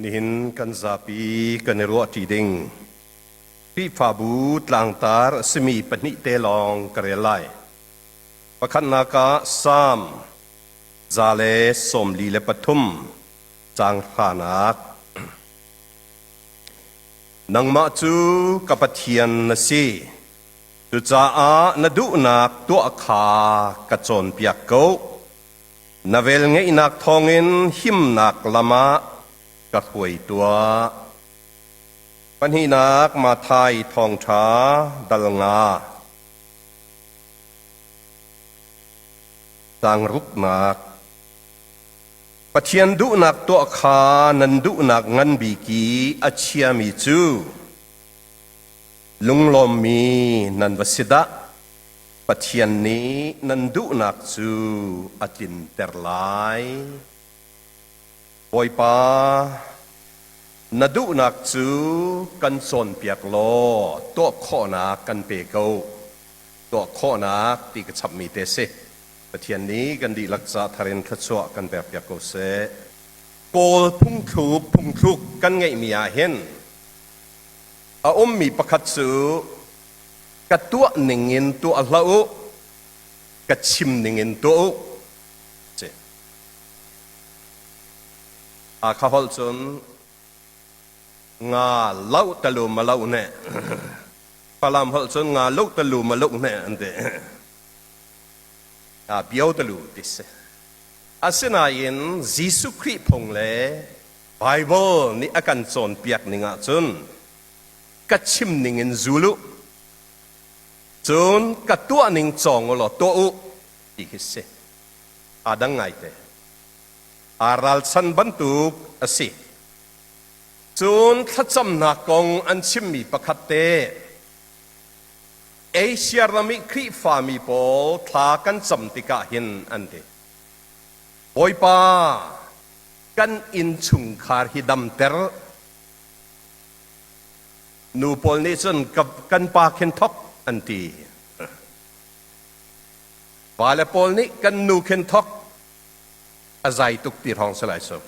nihin kan zapi kan ro ti ding pi fa bu tlang tar semi pani te long karelai pakhat naka sam zale som li le pathum chang khanak nang ma chu kapathian na si tu cha a na du nak tu kha ka chon piak ko navel ngei nak thongin him nak lama ka huai tuaปัญหานักมาไทยทองช้าดัลงาสังรุกนักปะเทียนดุนักตัวขานันดุนักงันบีกีอาเชียมีจูลุงลมมีนันวสิดะปะเทียนนี้นันดุนักจูอาจินเตอร์ไลปอยปานาดูนักจูกันส่วนเปียกโลตัวข้อนักกันเปเกาตัวข้อนักตีกระชับมีเตเสประเทียนนี้กันดีลักษะทารินขจวกันแบบเปียกโกเสโกลพุ่งคลุกกันไงมีอาเห็นอามีประคัตจูกัดตัวหนึ่งเงินตัวละอุกัดชิมหนึ่งเงินตัวอุเจข้าพเจ้างาเล่าตะลุมาเล่าเนี่ยพลามพลจนงาลุกตะลุมาลุกเนี่ยอันเดเบียวตะลุดิสอาศัยนายินยิสุคริพงเล่ไบเบิลนี่อาการสอนเปียกนิงาจนกัดชิมนิงินจูลุจนกัดตัวนิงจองอลอตัวอุอีกสิอาดังไงเตอารัลสันบันตุกอสิจนขัดจำนักองอันชิมมีประคัตเตเอเชียรามิครีฟามีโปทากันจำติกาหินอันเดโอยปากันอินชุงคาร์ฮิดัมเตอร์นูโปลนิจนกับกันปาเคนทอกอันตีวาเลโปลนิกันนูเคนทอกอาศัยตุกตีทองสลายศพ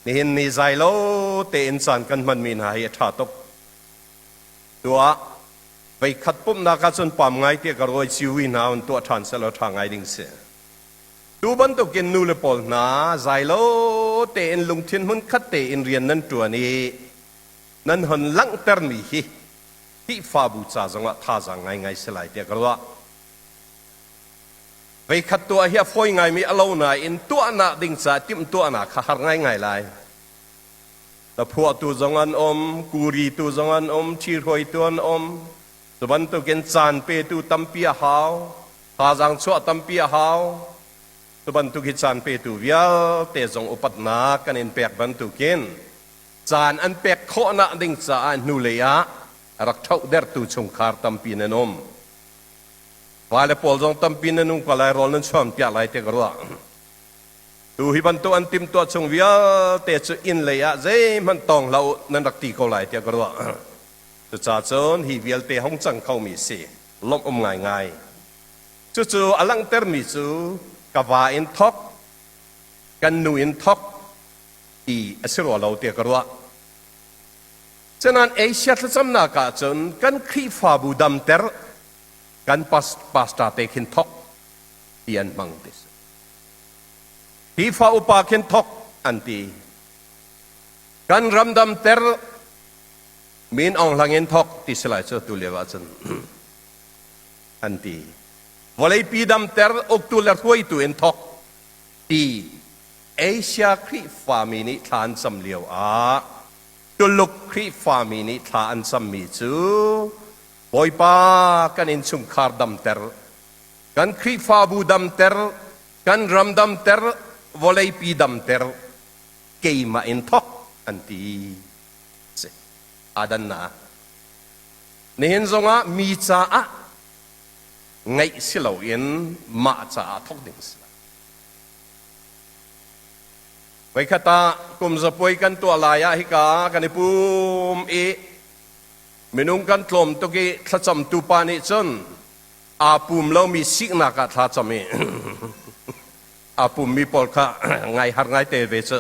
นี่เห็นนี่ใจโลเตอินสันกันมันมีนหายชาตกตัวไปขัดปุ่มนักจนปั๊มไงเตี้ยกระโดดชิวินาตัวทานเสลทางไงดิ่งเสียดูบันตุกินนูเลปอลนาใจโลเตอินลุงทินหุ่นขัดเตอินเรียนนั่นตัวนี้นั่นหุ่นลังเตอร์มีที่ฟาบูชาจังหวะท่าจังไงสลายเตี้ยกระโดดไปขัดตัวเฮียฟอยไงมีอารมณ์ไหนอินตัวน่ะดิ่งจ่าจิ้มตัวน่ะขาดไงเลยแต่พวกตัวจงอันกูรีตัวจงอันชีรอยตัวอันสบันตัวเกินจานเปตัวตั้มเปียหาวหาจังชั่วตั้มเปียหาวสบันตัวกินจานเปตัวเวียเตจงอุปัตนากันอินเปียกบันตัวกินจานอันเปียกโคน่ะดิ่งจ่านูเลียรักเท่าเดรตัวชงคาร์ตั้มปีนนมวาเลปอลจงตั้มปีนนุ่งกลายรอลนั้นชอบเปียอะไรเตกรัวดูฮิบันตัวอันติมตัวชงวิอาเตจุอินเลยอะเจมันตองเรานันรักตีเขาไหลเตกรัวจุดจ่าจนฮิวิลเตห้องจังเขามีสิลบง่ายจู่ๆอลังเตอร์มีจู่กวาอินท็อกกันนูอินท็อกอีอสิรวเราเตกรัวฉะนั้นเอเชียที่จำนักจนกันครีฟาบูดัมเตอร์กันปัสตาเตคินทอกเตียนมังติสที่ฟ้าอุปาคินทอกอันตีกันรำดำเตอร์มีนองหลังอินทอกที่สลายเจ้าตุเลวาจันอันตีวลัยปีดำเตอร์อกตุเลรวยตุอินทอกที่เอเชียครีฟามินิทานสำเลียวตุลุกครีฟามินิทานสำมีจูบอยปากันอินชุมคาร์ดัมเตอร์กันครีฟาบูดัมเตอร์กันรำดัมเตอร์วลัยปีดัมเตอร์เกยมาอินทอกอันตีอาดันนานี่เห็นจงอ่ะมีจ่าไงสิเราเห็นมาจ่าทอกดิ่งสิไว้ข้าตากุมจะป่วยกันตัวลายฮิกากันในปุ่มมินุงกันกลมตุกี้ทัดจำตูปานิจนอาปุ่มเรามีสิกนักทัดจำมีอ อาปุ่มมีปอลค่ะไงหาไงเตเวช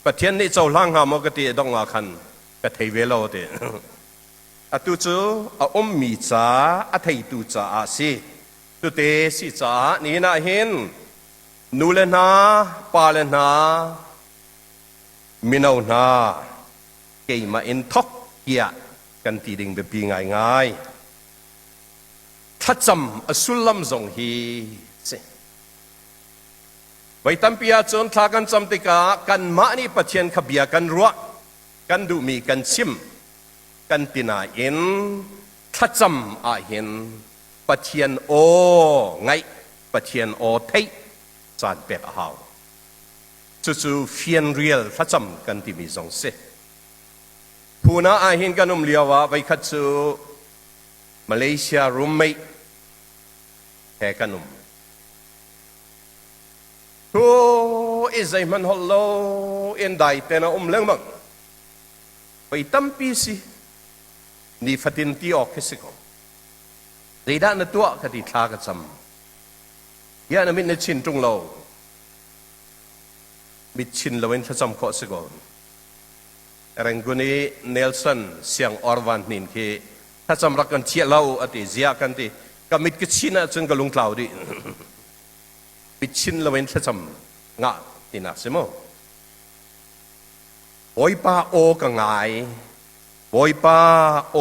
ประเทศนี้เจ้าล่างหามกติต้องอาคันกะเทเวลาเตอตุจูอมมีจ้าอไทยตุจ้าอาสิตุเตสิจ้านี่นะเห็นนูเลนาปาเลนามินาวนาเกี่ยมาอินทอกเกียกันตีดิ่งแบบปีง่ายง่ายถ้าจำอสุลัมจงฮีไว้ตั้มปีอาจนทากันจำติกากันมานี่ปะเทียนขบียกันรัวกันดูมีกันชิมกันตินาเอ็นถ้าจำอาเห็นปะเทียนโอไงปะเทียนโอเทยจานเป็กหาวจู่ๆเฟียนเรียลถ้าจำกันที่มีสองเสผู้น่าอาเห็นกันเลียวว่าไปคัดสู่มาเลเซียรูมไม่แห่กันโอ้อิสัยมันฮัลโหลอินได้แต่น่าเรื่องมั้งไปตั้มปีสินี่ฟัดินที่ออกสิกอนเรื่องนั้นตัวคดีทากันซ้ำยานามินในชินตรงเรามิชินเราเป็นทั้งซ้ำข้อสิกอนแรงกุนีเนลสันเสียงออร์วันนินที่ถ้าจำรักกันเชี่ยเราอติเสียกันที่ก็มิดกิชินะจนก็ลงเท้าดิมิชินเราเป็นทั้งซ้ำงะที่น่าเสมอโอยป้าโอกังไงโอยป้าโอ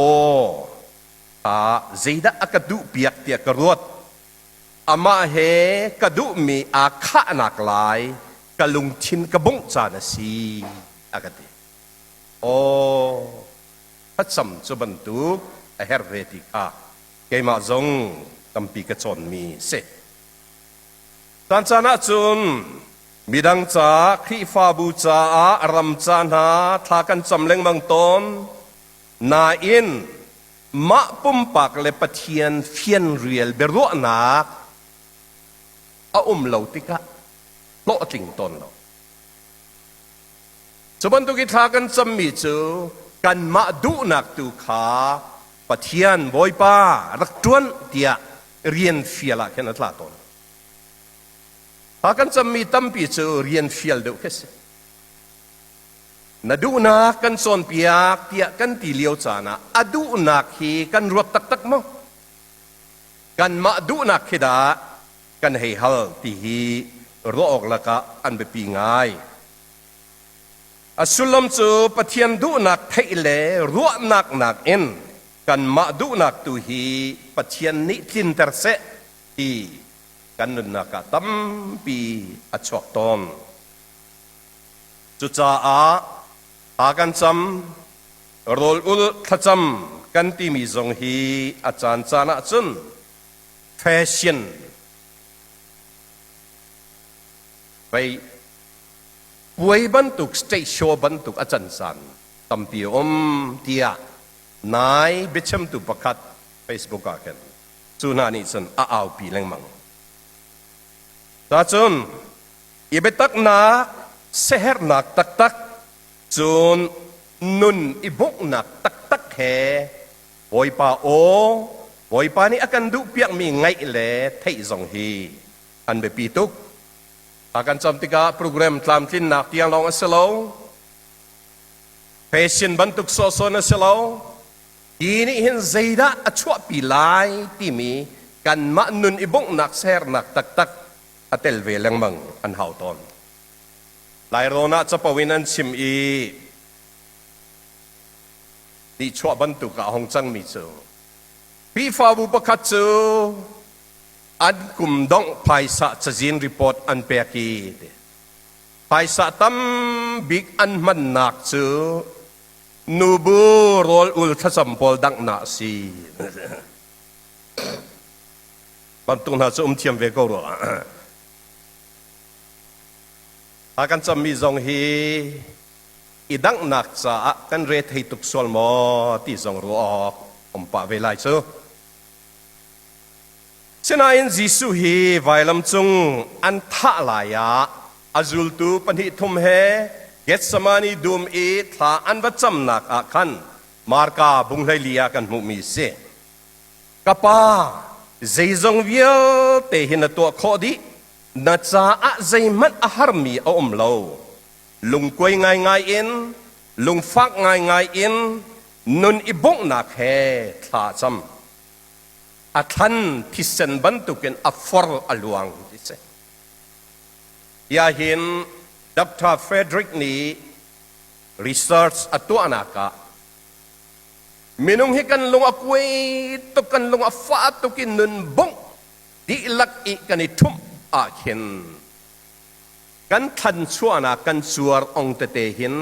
เจด้าอักดุเปียกเตียกรวดอามาเฮกดุมีอาคานักลายกะลุงชินกะบงจานสีอากาศโอ้พัดสมจุบันตุกเฮร์เวติกาเกมาจงตัมปีกะจนมีเสตันจานะจุนมีดังจ้าคริฟาบูจารำจานาทากันจำเล็งบางตนนาอินมะปุ่มปากเลปเทียนเฟียนเรียลเบรุนักเหลาติกะโลติงตนเราสบันตุกิทากันจำมีจูกันมาดูนักตุขาปะเทียนบอยป้ารักจวนเดียเรียนเฟียละแค่นั้นละตนหากันจำมีตั้มปีจูเรียนเฟียลเดูแค่สินาดูนักกันส่วนเปียกเตียกันตีเลียวจานะอดูนักฮีกันรวดตักมั้งกันมาดูนักฮิดากันให้ฮัลตีฮีรอออกละกะอันเปปีง่ายอสุลมจูปะเทียนดูนักเทเลรัวนักเอ็นกันมาดูนักตูฮีปะเทียนนิทินเตอร์เซตีกันนักตั้มปีอชอกตอนจุจ้าอากันจำโรลอุลขจำกันที่มีทรงฮีอาจารย์จานะจุนแฟชั่นไปป่วยบรรทุกสเตจโชว์บรรทุกอาจารย์สันตั้มปีเตียนายบิชมตุประคัดเฟซบุ๊กกันจุนานี่สันเอาปีแรงมังตาจุนอีเบตักนักเสหนักตักจุนนุนอีบุกนักตักแห่โอยป้าโอยป้านี่อากันดูเปียกมีไงเล่เทยจงฮีอันเบปีตุกอากันจำติกาโปรแกรมตามที่นักที่ยังลองอัสโลเพชรบรรทุกโซนัสโลทีนี้เห็นใจดาอัชวปีไลที่มีกันมานุนอีบุกนักเสหนักตักอัตเลเวลังมังอันหาวตอนหลายโรนัจะปวินันชิมอีนี่ชั่วบรรทุกกับหงจังมีจูพี่ฟ้าบุปกัดจูอันกุมดงภายสะจะจินรีพอร์ตอันเปียกีภายสะตั้มบิ๊กอันมันหนักจูนูบูโรลอุลทัศมพอลดังนาซีบรรทุกน่าจะเทียมเวกรัวอากันจะมีจงฮีอีดังนักจะกันเรทให้ตุกสวลมอที่จงรัวออกป่าเวลาเชอเช่นนั้นจิสุฮีไวลำจงอันท่าลายะอาจุลตูปันหิทุมเฮเกตสมานีดูมอีท่าอันวัดจำนักอาคันมาร์กาบุงไลลียากันมุมีเสกป้าใจจงเวียเตหินตัวข้อดี na cha a zai man a har mi a lo lung koi ngai ngai in lung fak ngai ngai in nun ibong na khe tha cham a than thisen ban tukin a for aluang dise ya hin Dr. Frederick ni research atu anaka minung hikan lung akwe to kan lung afa to kin nun bong di lak I kan itum a khin kan than chuana kan chuar ong te hin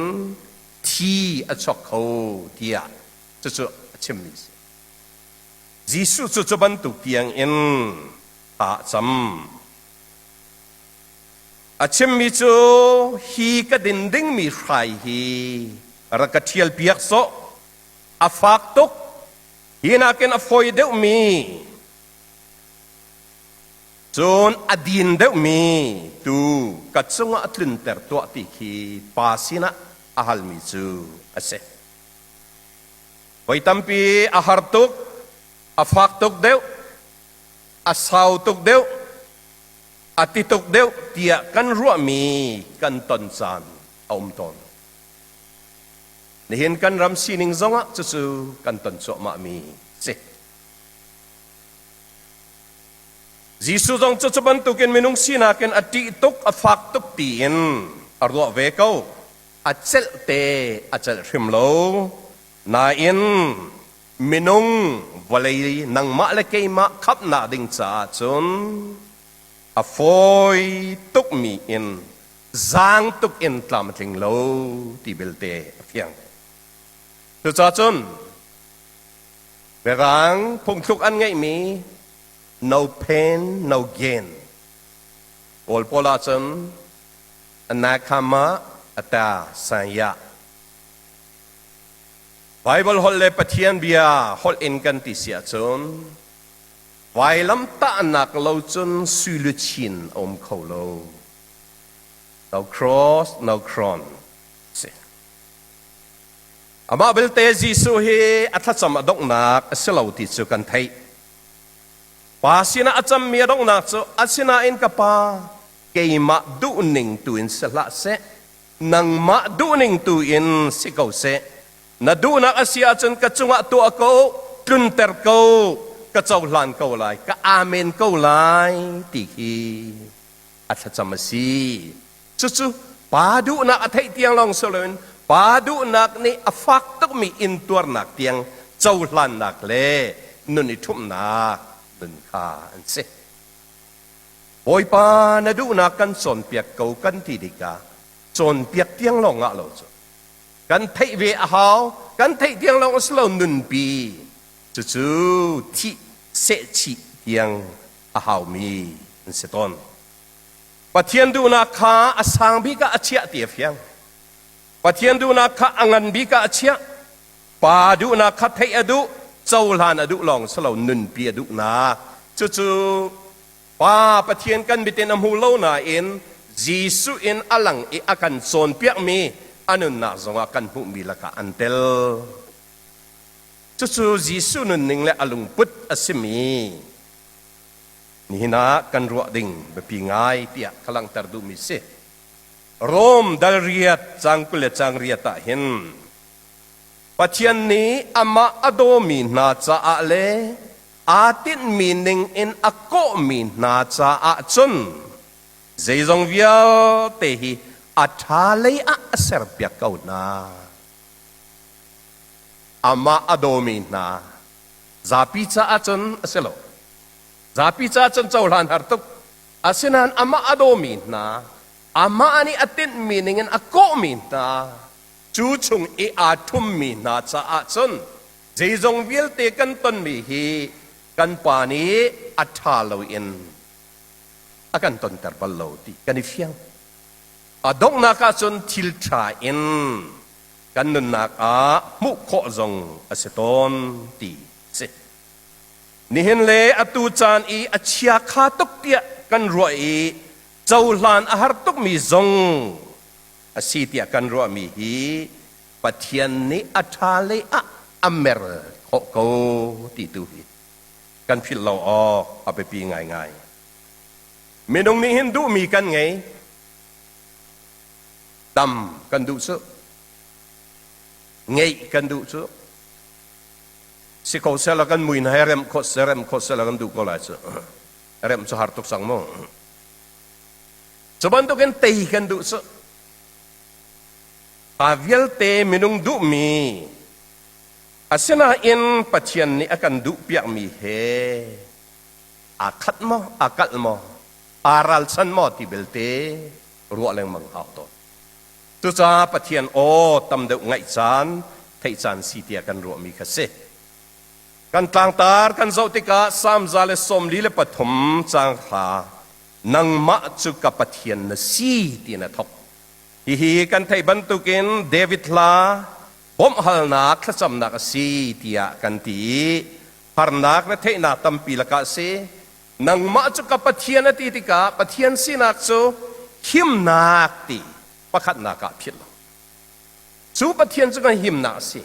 thi a chok kho tia chu chim mi Jisu chu ban tu tiang in ta cham a chim mi chu hi ka din ding mi khai hi ra ka thial piak so a fak tok hina ken a foi deuh mi chon adin deuh mi tu ka chunga atlin ter to ti khi pasina a hal mi chu ase voi tampi a har tok a fak tok deuh a sau tok deuh a ti tok deuh tia kan ruah mi kan ton chan om ton nihin kan ram sining zonga chu kan ton cho ma mi se Jisu zong chu ban tu ken minung sina ken ati tok a fak tok ti in arwa ve ko a chel te a chel hrim lo na in minung valei nang ma le ke ma khap na ding cha chun a foi tok mi in zang tok in tlam thing lo ti belte phiang tu cha chun berang phung thuk an ngai mi no pain no gain ol pola chun anakama ata sanya Bible hol le pathian bia hol in kan ti sia chun vai lam ta nak lo chun sulu chin om kho lo no cross no crown se ama bel te Jisu he atha cham adok nak aselo ti chu kan thai pasina acham mi adok nak chu asina in ka pa keima du ning tu in sala se nang ma du ning tu in sikau se na du nak asia chun ka chunga tu ako tlun ter ko ka chau hlan ko lai ka amen ko lai ti hi atha chamasi chu pa du na athai tiang long solon pa du nak ni afak tok mi in tur nak tiang chau hlan nak le nun ni thum nak nun kha an se boy pa na du nak kan son piak ko kan ti dika son piak tiang long a lo chu kan thai ve a hao kan thai tiang long slow nun pi chu thi se chi tiang a hao mi an se ton pathian du na kha asang bi ka achia ti phiang pathian du na kha angan bi ka achia pa du na kha thai adu chau lan adu long slow nun pi adu na chu pa pathian kan bitin am hu lo na in Jisu in alang I akan son piak mi anun na zonga kan hu mi la ka antel chu Jisu nun ning le alung put asimi ni na kan ruwa ding be pi ngai tia kalang tar du mi se rom dal riat chang kule chang riata hin pathian ni ama adomi na cha a le atin meaning in ako mi na cha a chun zeizong vial te hi athale a ser pia kau na ama adomi na zapi cha a chun aselo zapi cha chun chaulan har tuk asinan ama adomi na ama ani atin meaning in ako mi na chu chung I athum mi na cha a chun zeizong vial te kan ton mi hi kan pa ni athalo in akan ton ter ballo ti kan fiang adong na ka chun thil tha in kan nun nak a mu kho zong aseton ti se ni hen le atu chan I achia kha tok tia kan roi chau hlan a har tok mi zong asi tia kan ro mi hi pathian ni athale a amer kho ko ti tu hi kan phil lo a pe pi ngai ngai มีนงนี้เห็นดูมีกันไงดำกันดูซุไงกันดูซุสิเขาเสละกันมุยนะเรมโคเสละกันดูก็ไรซุเรมสุฮาร์ตุกสังโมseban tu kan teh kan du so avial te minung du mi asena in pathian ni akan du piak mi he akat mo aral san mo ti belte ruwa leng mang hao to tu cha pathian o tam de ngai chan thei chan si tia kan ruwa mi khase kan tlang tar kan zautika sam zale som li le pathum chang kha nang ma chu ka pathian na si ti na thok hi kan thei ban tu kin David la bom hal na khacham na ka si tia kan ti har nak na thei na tam pi la ka se nang ma chu ka pathian na ti ti ka pathian si nak chu him nak ti pakhat na ka phit lo chu pathian chu ka him na si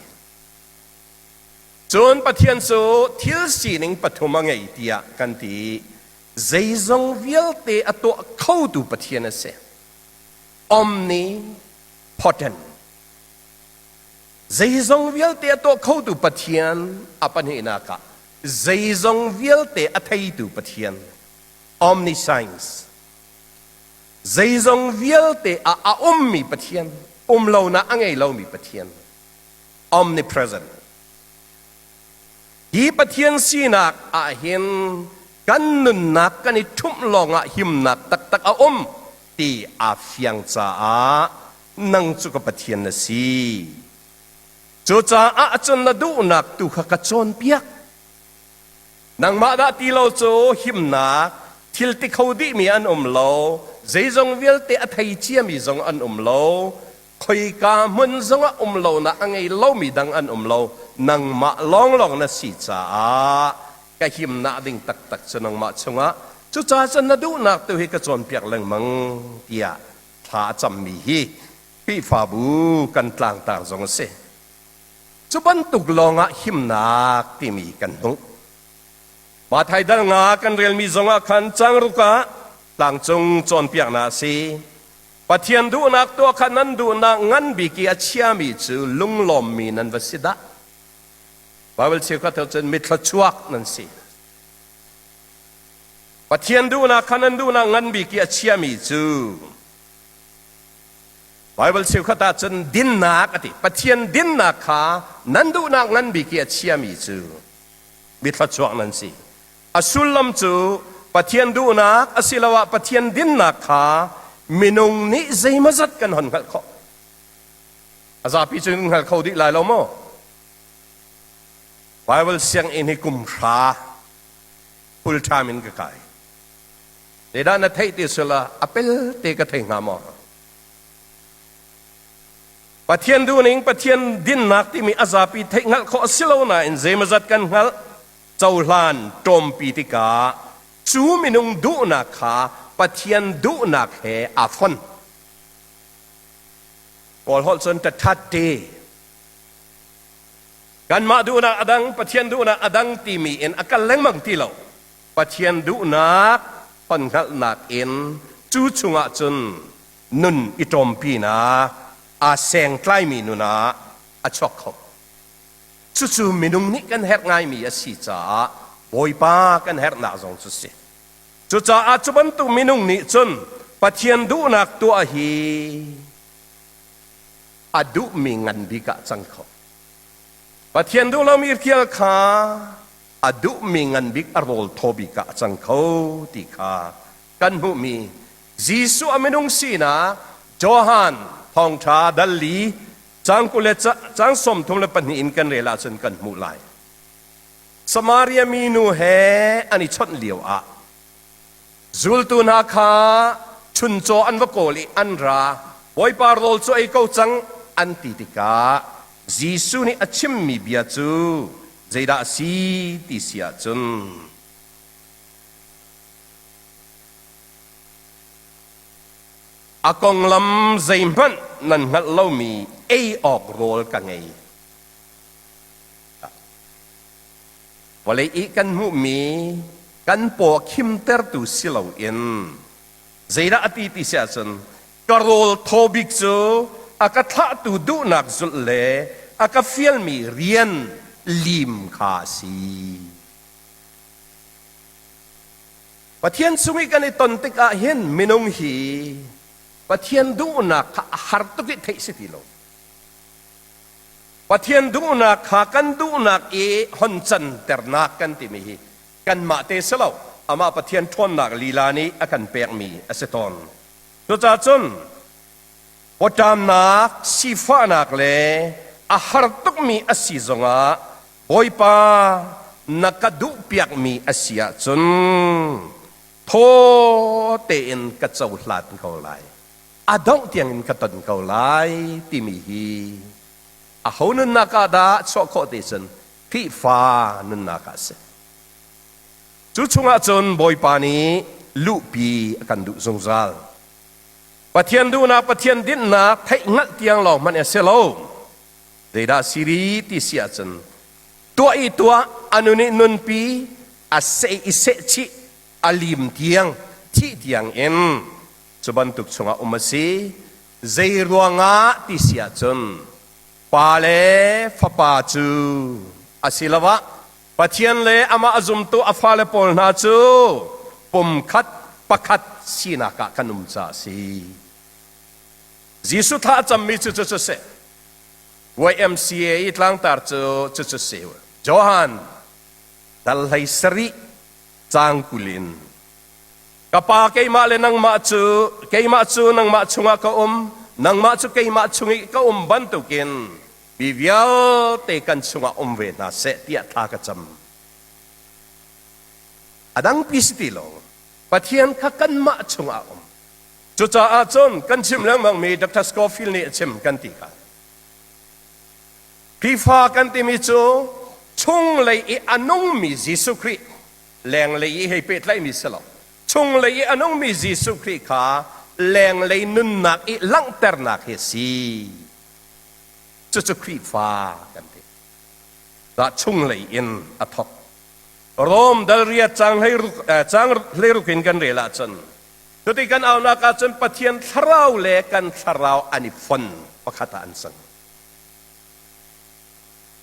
chun pathian chu thil si ning pathuma ngai tia kan ti dây dòng vial te ato khâu tu pathian ase omnipotent dây dòng vial te ato khâu tu pathian apan hi na ka dây dòng vial te athai tu pathian omniscience dây dòng vial te a mi pathian lo na angai lo mi pathian omnipresent hi pathian sinak a hinกันนุนนักกันทุ่มลองอะหิมนักตักอาตีอาฟยังจ้านังจุกปะเทียนนะสิจูจ้าอาจนละดูนักตุขกระโจนเปียกนังมาดาตีเราโจหิมนักทิลติเขาดีมีอันโลใจจงเวลเตอไทยเจียมีจงอันโลคอยกามันจงอันโลนะอังไงเล่ามีดังอันโลนังมาลองนะสิจ้าก็หิมนาดิ่งตักจนงมาชงะจุจ้าจนดูนักตัวให้กระโจนเปียกแรงมังเดียถ้าจำมีฮีพี่ฟาบูกันกลางต่างจงเสจุบันตุกลองะหิมนาที่มีกันนุมาไทยดังงากันเรียนมีจงะขันจังรุกะต่างจงโจนเปียกนาสีปะเทียนดูนักตัวขันนั้นดูนักงั้นบิกีอาเชียมีจูลุงลมมีนันวสิดาบาเบลเชื่อก็เท่าจนมิตรชวกนั่นสิปะเทียนดูนะขันนั้นดูนะงั้นบิกีอาเชียมีจูบาเบลเชื่อก็เท่าจนดินนักติปะเทียนดินนักขานั้นดูนักงั้นบิกีอาเชียมีจูมิตรชวกนั่นสิอสุลลัมจูปะเทียนดูนักอสิลาวะปะเทียนดินนักขามินุงนิใจมาจัดกันหันขัดข้ออาซาพิจึงขัดข้อดีหลายเราโม่Bible เสียงอินให้กุมราพุลทามินกะไกเดด้านนั้นไทยติสละอเปลเตกะเทงามอปะเทียนดูนิงปะเทียนดินนักที่มีอาซาปีเทงัลข้อสิโลนาอินเซมาจัดกันงัลเจ้าลานตรมปีติกาจูมินุงดูนักขาปะเทียนดูนักเฮอาฟอนพอลฮอลซนตะทัดเตกันมาดูนักอดังปะเทียนดูนักอดังที่มีเอ็นอาการเล่งมังที่เราปะเทียนดูนักพันขัดนักเอ็นจูชุงะจนนุนอิตรมปีนักอาเซงใกล้มีนุนาอาช็อกเขาจู่ๆมินุงนี้กันเฮ็ดง่ายมีอาศิจ้าบอยป้ากันเฮ็ดหนักจงสุดสิจู่จ้าอาจุบันตุมินุงนี้จนปะเทียนดูนักตัวฮีอดุมีเงินบิกะจังเขาปะเทียนดูเรามีเกี่ยวขาอดุมีเงินบิกอรอลทบิกะจังเขาติขากันหูมีจีสุอมินุงสีนะโจฮันทองชาดัลลีจังกุเลจังสมทุมเลปนินกันเรลาจนกันมูลายสมารียมีนูเฮอันนี้ชนเหลียวอะจุลตุนาคาชุนโจอันวโกลีอันราบอยปาร์โรลโจไอเกาจังอันติติกาจีสุนี่อชิมมีเบียจูเจดาสีติเสียจุนอากงลำใจมันนั่นงัดเล่ามีเอออกโรลกันไงวันเลยอีกันหูมีกันปอคิมเตอร์ตุสิเหล่าเอ็น zera ati ti sia chun karol thobik chu aka tha tu du nak zul le aka fiel mi rian lim kha si pathian sumi kan ton tik a hian minung hi pathian du nak har tu ki thei si ti lo pathian du nak kha kan du nak e hon chan ter nak kan ti mi hi kan ma te selo ama pathian thon nak lila ni akan pek mi aseton to cha chun potam nak sifa nak le a har tuk mi asi zonga boipa nakadu piak mi asia chun tho te in ka chau hlat ko lai adong tiang in ka ton ko lai ti mi hi a honun nakada cho ko te chen phi fa nun nakase chu chunga chon boipa ni lu pi akan du zongzal pathian du na pathian din na thai ngal tiang lo man eselo deida siri ti sia chen tua i tua anuni nun pi a se i se chi alim tiang chi tiang en chuban tuk chunga umasi zeiruanga ti sia chen pa le fa pa chu asilawa pathian le ama azum tu afale pol na chu pum khat pakhat sina ka kanum cha si jisu tha cham mi chu chu se YMCA itlang tar chu se Johan dal hai sari chang kulin kapa kay ma le nang ma chu nang ma chunga ka nang ma chu kay ma chungi ka bantukin bivial te kan chunga ve na se tia tha ka cham adang pisitilo pathian ka kan ma chunga chu cha a chon kan chim lang mang mi Dr. Scofield ni chim kan ti ka pifa kan ti mi chu chung lei i anong mi Jesu Christ leng lei i hei pet lai mi selo chung lei i anong mi Jesu Christ kha leng lei nun nak i lang ter nak he si chu Christ fa kan ti da chung lei in athok rom dal ria chang lei rukin kan rela chan tuti kan au na ka chan pathian tharau le kan tharau ani fon pakhata an sang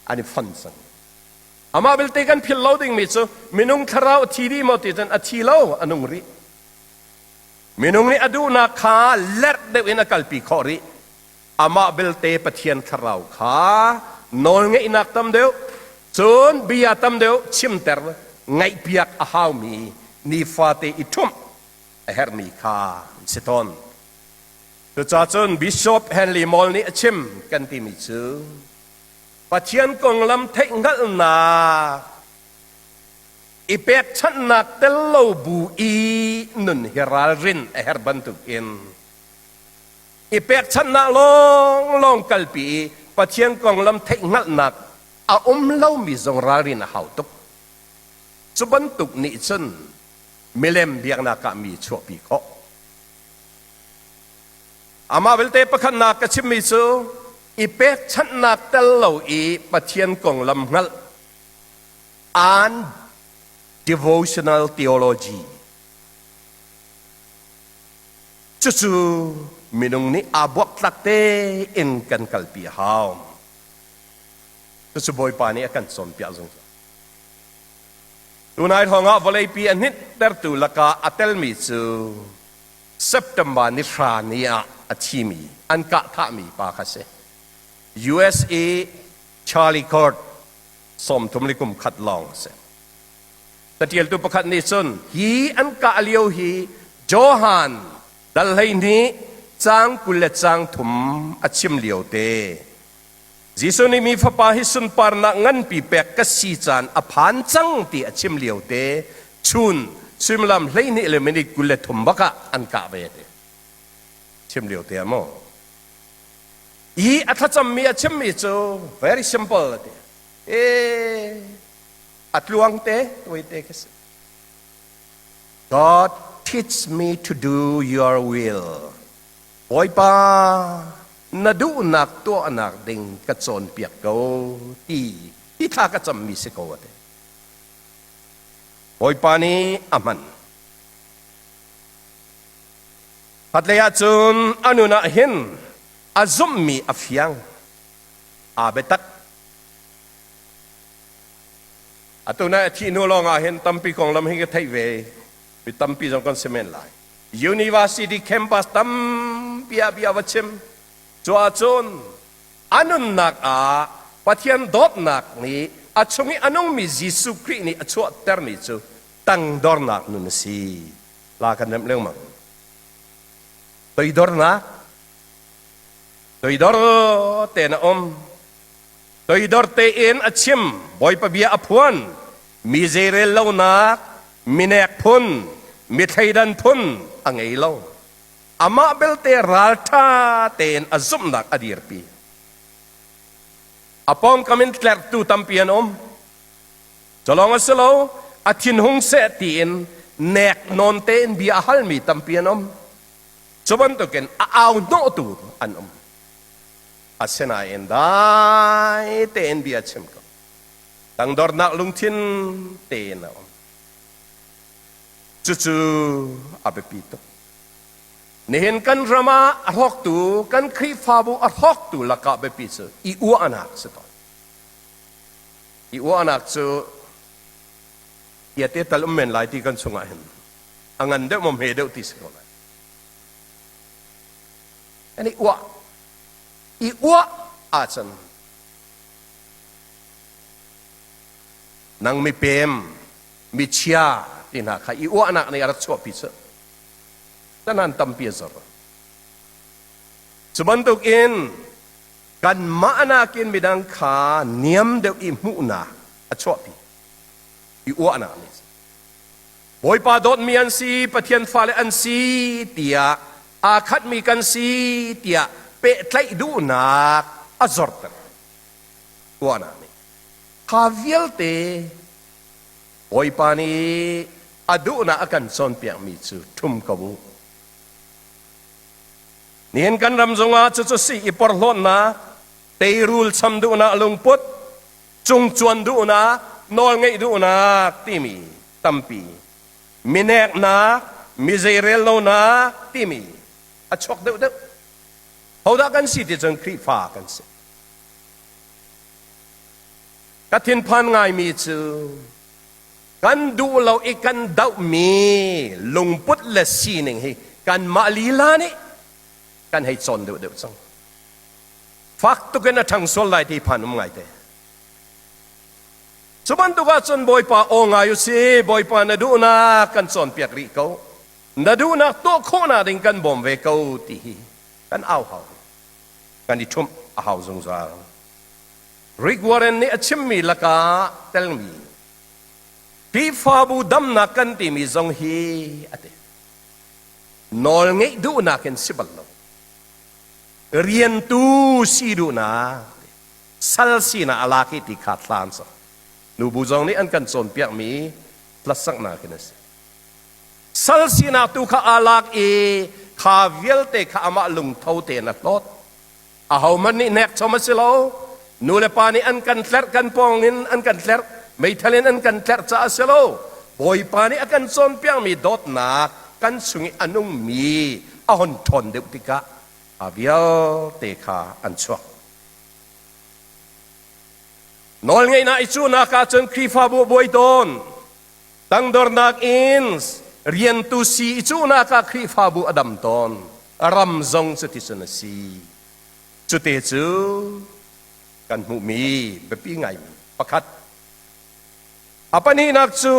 ani fon sang ama bil te kan phil loading mi chu minung tharau thiri mo ti chan athi lo anung ri minung ni adu na kha ler de in kalpi khori ama bil te pathian tharau kha nol nge inak tam deu chun bia tam deu chim ter ngai piak a hau mi ni fa te itum a her mi kha siton to cha chun bishop Henry Mol ni achim kan ti mi chu pathian kong lam thai ngal na ipek chan nak tel lo bu i nun heral rin a her bantuk in ipek chan na long kalpi pathian kong lam thai ngal nak a lo mi zong rarin a hau tuk chuban tuk ni chen milem biak na ka mi chu pi kho ama belte pakhan na ka chim mi chu ipek chan nak tel lo i pathian kong lam ngal an devotional theology chu minung ni abok tlakte in kan kalpi haw chu boy pa ni akan som pia zong tunai honga volei pi anit ter tu laka atel mi chu September ni rania achimi an ka tha mi pa khase USA Charlie Court som tumlikum khat long se tatiel tu pakhat ni chun hi an ka aliu hi Johan dal hai ni chang kul chang thum achim liu te Jisu ni mi fapa hi sun par na ngan pi pek ka si chan a phan chang ti achim liu te chun simlam hlei ni le meni kul thum baka an ka ve te chim liu te mo I athacham mi achim mi chu very simple te atluang te toi te kes God teach me to do your will boy pa nadu nak to anak ding ka chon piak ko ti tha ka cham mi se ko te boy pa ni aman พัดเลยจุนอนุนาเห็นอาซุมมีอฟียงอาเบตักอาตัวนั้นที่นู่นลองเห็นตั้มปีของลำหิงกไทยเวไปตั้มปีจงกันเสมไล University campus ตั้มปีอาบีอาวัชมจัวจุนอนุนักปัทยันดอดนักนี้อาชงอนุมียิสุครินี่อาชัวเตอร์นี่จูตั้งดอร์นักนุนสีลากันเรื่องมั้งตัวดอร์นักตัวดอร์เตนตัวดอร์เตนอาชิมบอยปะเบียอพวนมีเจเรลเลวนักมีเนกพุนมีไทยดันพุนอังไงเล่าอามาเบลเตรัลท่าเตนอาซุมนักอดีรปีอปอมคำมินแคลร์ตูตัมปีนจะลองสโลอาทินหงเสตีนเนกนอนเตนบีอาฮัลมีตัมปีนจะบันตุกันเอาโนตูอันอาเซนาเอ็นได้เตนบีอาชิมก็ตั้งดอร์นักลุงทินเตนจู่ๆอาเบปีตนี่เห็นกันรามาอัลฮอกตูกันครีฟาบูอัลฮอกตูลักอาเบปีซอีอัวอนักสตออีอัวอนักซูยาเตตัลอุมเมนไลที่กันสงอาเห็นอังันเดมอมเฮเดอติสกอลอันนี้อีอัวอาจันนังมีเปมมีเชียตินาค่ะอีอัวอนักในอารักชัวปิซนั่นนั่นตั้มเปียซอร์สุบันตุกินกันมานากินบิดังขาเนียมเดียวอิมุนาอัชวปีอีอัวนานี่บอยปาดดมีอันซีปะเทียนฟ้าเลอันซีเตียอาคัดมีกันซีเตียเปะไตดูนักอัจอร์ตอัวนานี่ฮาวิลเตบอยปานีอดูนาอากันซอนเปียมิจูทุ่มกบูนี่เห็นกันรำจงอาจุดสีอีปอร์ลอนนะเตรูลซัมดูนะลงพุทจงจวนดูนะนอลไงดูนะที่มีตัมปีมิเนกนะมิเซเรลโลนะที่มีอัชวกเด็กเขาได้กันสิที่จงครีฟ้ากันสิกัทินพันไงมีจูกันดูเราอีกันดาวมีลงพุทเลสีหนึ่งให้กันมาลีลานี่กันให้จนเดือดจังฟักตุกันนะทั้งส่วนไหลที่ผ่านไงเตะสบันตุกันจนบอยป่าองอายุสิบอยป่านาดูนะกันจนเปียกริเขานาดูนะตัวโคนาดิ่งกันบ่มเวเขาตีกันเอาเขากันดิทุ่มเอาจงจางริกวารันนี่ชิมมีละกาเตลมีพี่ฟาบูดัมนักกันที่มีจงฮีอะเตนอลเงยดูนักกันสิบลเรียนตูสีดูนะสัลสีนะอาลาคิติขาดลานซะนูบูจงนี่อันกันส่วนเปียกมีพลัสสักนาคินสิสัลสีนะตูข้าอาลากข้าเวลเตข้าอามาลุงเท่าเตนักลดอาหามันนี่เน็กชมสิโลนูเลปานี่อันกันแคลร์กันปองนินอันกันแคลร์ไม่ทะเลนอันกันแคลร์จ้าสิโลบอยปานี่อันกันส่วนเปียกมีดอดนักกันสุงอันนุ่งมีอาหอนทนเด็กติกะอาเบียเตคาอันชัวนอลไงนะอิจูนักอาจารย์ครีฟาบุบอยตอนตั้งดอร์นักอินส์เรียนตุสีอิจูนักครีฟาบุอดัมตอนรำจงสติสนสีจุดเตจูกันมุมีแบบปีไงประคัดapa ni nak cu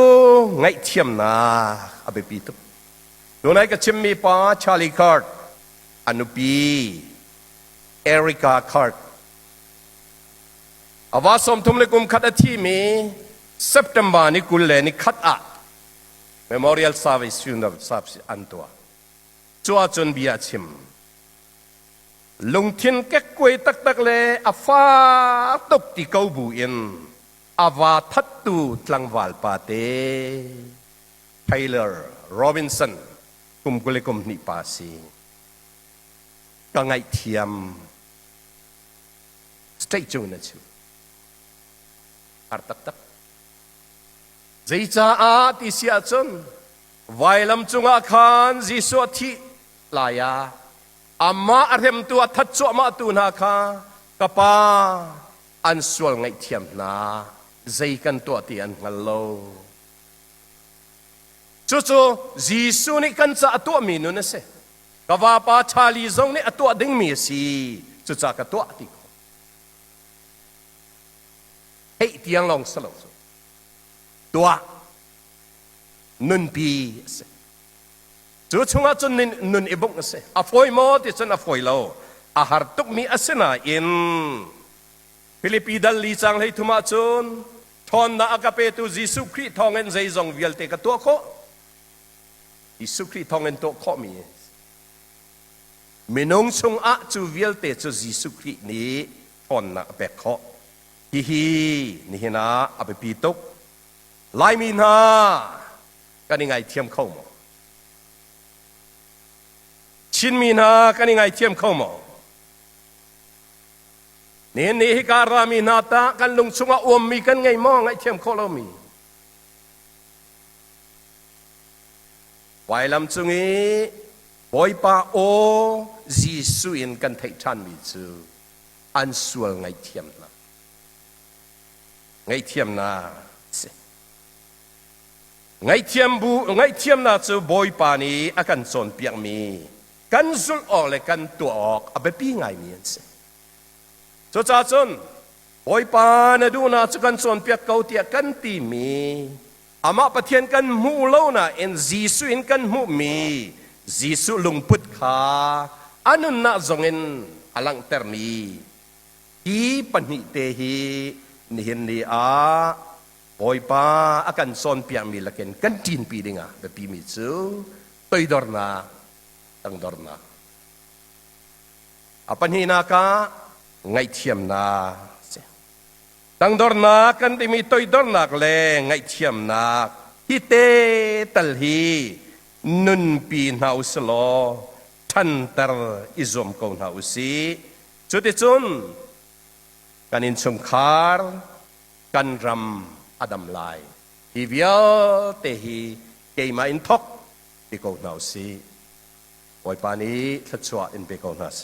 ngai thiam na abe pi tu do nai ka chim mi pa Charlie Card anupi Erica Card awasom thum le kum khat athi mi September ni kul le ni khat a memorial service funeral service antwa chua chun bia chim lung thin kek koi tak tak le afa tok ti kau bu inอาวาทัตตูตลังวาลปาเตไทเลอร์โรบินสันกุมกุเลกุมนิปาซีก็ไงเทียมสเตจูนะชูอาร์ตักตักใจจ้าอาติเสียจนไวลำจุงอาคารจีสวที ลายาอามาอารมตัวทัดจวมาตูนาคากะปาอันสวลไงเทียมนาใจกันตัวตีอันงัลโลจู่ๆจีสุนี่กันจะตัวมีนุนเสกว่าปาชาลีจงนี่ตัวดึงมีสิจู่ๆก็ตัวติเฮ้ยที่ยังลองสลบตัวนุนปีเสจู่ๆงาจนนุนอิบุกเสอฟอยโมติจนอฟอยโลอาหารตุกมีอาศัยอินฟิลิปปิดัลลีจังเลยทุมาจนทอนนาอากาเปตุจิสุคริทองเงินใจจงวิลเตกตัวโคจิสุคริทองเงินตัวโคมีนงชงอาจูวิลเตจูจิสุครินี้ทอนนาเปกโคฮินี่เห็นนะอาเปปีตุกไลมีนากันยังไงเทียมเข้ามาชินมีนากันยังไงเทียมเข้ามานี่การามีนาตากันลงชุงอวมมีกันไงมองไอเทียมโคลมีไว้ลำจุงี้บอยปาโอจีสุอินกันไทชันมีจูอันสวลไงเทียมนะไงเทียมนะไงเทียมบูไงเทียมนะจูบอยปานี้อากันส่วนเปียกมีกันสุลออกเลยกันตัวออกอาเปปีไงมีอันเสจจ้าจนบอยปานดูนะจุกันส่วนเปียกเกาเตียกันตีมีอามาปะเทียนกันมูเล่านะเอ็นจีสุอินกันมูมีจีสุลุงพุทธาอันนั้นน่าจงเอ็นอลังเตอร์มีฮีปนิเตฮีนี่เห็นนี่อาบอยปาอากันส่วนเปียกมีละกันกันจีนปีดิงะแบบปีมีจูตัวดอร์นาตั้งดอร์นาอาปัญหาคาไงเทียมนาตั้งดอร์นักกันที่มีตัวดอร์นักเลยไงเทียมนักฮิเตตัลฮีนุนปีนาอุสโลทันเตอร์อิซอมกองนาอุสีจุดที่จุนกันอินสมคาร์กันรำอดัมไลฮิวิลเตฮีเกยมาอินทอกที่กองนาอุสีไว้ปานี้ทัดชัวอินเปกองนาเซ